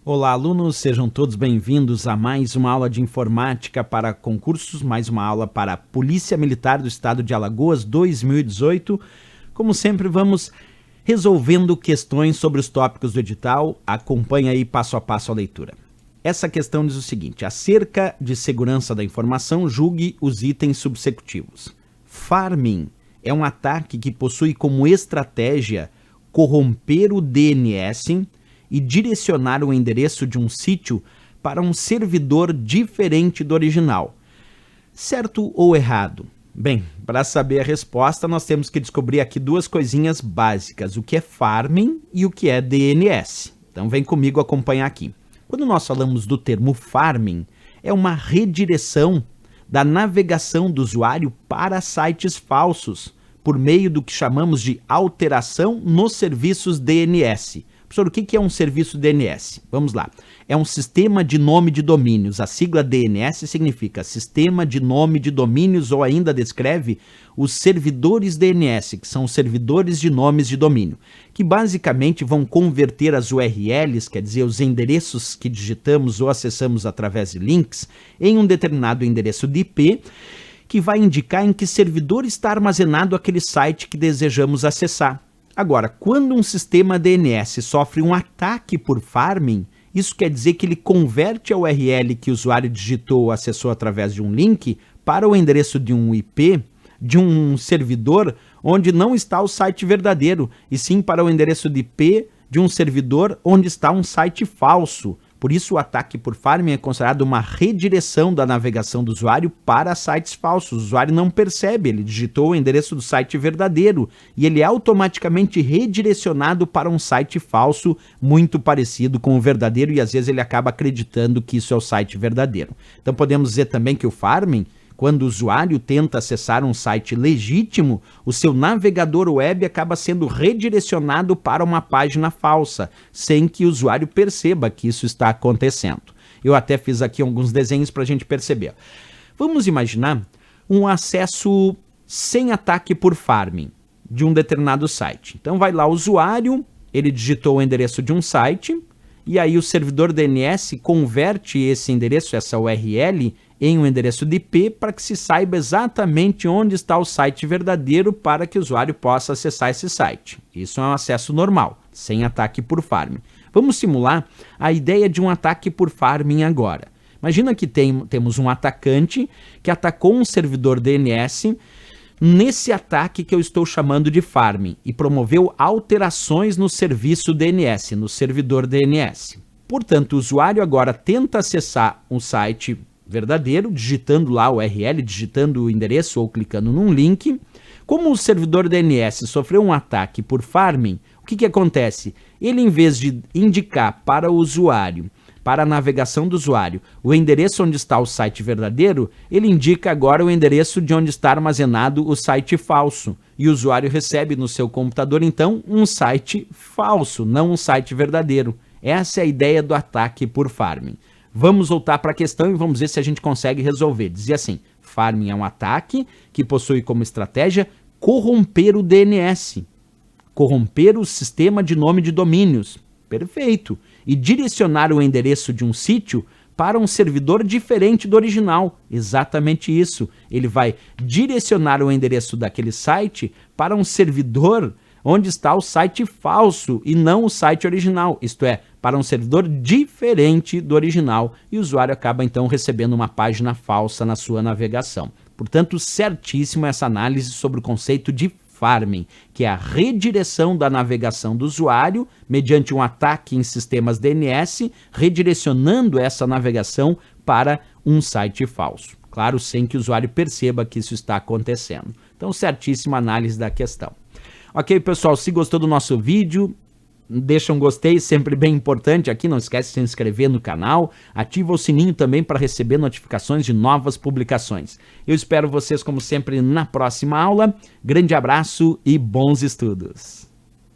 Olá, alunos, sejam todos bem-vindos a mais uma aula de informática para concursos, mais uma aula para a Polícia Militar do Estado de Alagoas 2018. Como sempre, vamos resolvendo questões sobre os tópicos do edital. Acompanhe aí passo a passo a leitura. Essa questão diz o seguinte: acerca de segurança da informação, julgue os itens subsecutivos. Pharming é um ataque que possui como estratégia corromper o DNS e direcionar o endereço de um sítio para um servidor diferente do original. Certo ou errado? Bem, para saber a resposta, nós temos que descobrir aqui duas coisinhas básicas: o que é pharming e o que é DNS. Então vem comigo acompanhar aqui. Quando nós falamos do termo pharming, é uma redireção da navegação do usuário para sites falsos, por meio do que chamamos de alteração nos serviços DNS. Professor, o que é um serviço DNS? Vamos lá. É um sistema de nome de domínios. A sigla DNS significa Sistema de Nome de Domínios, ou ainda descreve os servidores DNS, que são os servidores de nomes de domínio, que basicamente vão converter as URLs, quer dizer, os endereços que digitamos ou acessamos através de links, em um determinado endereço de IP, que vai indicar em que servidor está armazenado aquele site que desejamos acessar. Agora, quando um sistema DNS sofre um ataque por pharming, isso quer dizer que ele converte a URL que o usuário digitou ou acessou através de um link para o endereço de um IP, de um servidor onde não está o site verdadeiro, e sim para o endereço de IP de um servidor onde está um site falso. Por isso, o ataque por pharming é considerado uma redireção da navegação do usuário para sites falsos. O usuário não percebe, ele digitou o endereço do site verdadeiro e ele é automaticamente redirecionado para um site falso muito parecido com o verdadeiro, e às vezes ele acaba acreditando que isso é o site verdadeiro. Então podemos dizer também que o pharming, quando o usuário tenta acessar um site legítimo, o seu navegador web acaba sendo redirecionado para uma página falsa, sem que o usuário perceba que isso está acontecendo. Eu até fiz aqui alguns desenhos para a gente perceber. Vamos imaginar um acesso sem ataque por pharming de um determinado site. Então vai lá o usuário, ele digitou o endereço de um site, e aí o servidor DNS converte esse endereço, essa URL, em um endereço de IP para que se saiba exatamente onde está o site verdadeiro para que o usuário possa acessar esse site. Isso é um acesso normal, sem ataque por pharming. Vamos simular a ideia de um ataque por pharming agora. Imagina que temos um atacante que atacou um servidor DNS nesse ataque que eu estou chamando de pharming e promoveu alterações no serviço DNS, no servidor DNS. Portanto, o usuário agora tenta acessar um site verdadeiro, digitando lá o URL, digitando o endereço ou clicando num link. Como o servidor DNS sofreu um ataque por pharming, o que acontece? Ele, em vez de indicar para o usuário, para a navegação do usuário, o endereço onde está o site verdadeiro, ele indica agora o endereço de onde está armazenado o site falso. E o usuário recebe no seu computador, então, um site falso, não um site verdadeiro. Essa é a ideia do ataque por pharming. Vamos voltar para a questão e vamos ver se a gente consegue resolver. Dizia assim: pharming é um ataque que possui como estratégia corromper o DNS, corromper o sistema de nome de domínios. Perfeito. E direcionar o endereço de um sítio para um servidor diferente do original. Exatamente isso. Ele vai direcionar o endereço daquele site para um servidor onde está o site falso e não o site original, isto é, para um servidor diferente do original, e o usuário acaba então recebendo uma página falsa na sua navegação. Portanto, certíssima essa análise sobre o conceito de pharming, que é a redireção da navegação do usuário mediante um ataque em sistemas DNS, redirecionando essa navegação para um site falso. Claro, sem que o usuário perceba que isso está acontecendo. Então, certíssima análise da questão. Ok, pessoal, se gostou do nosso vídeo, deixa um gostei, sempre bem importante aqui, não esquece de se inscrever no canal, ativa o sininho também para receber notificações de novas publicações. Eu espero vocês, como sempre, na próxima aula. Grande abraço e bons estudos!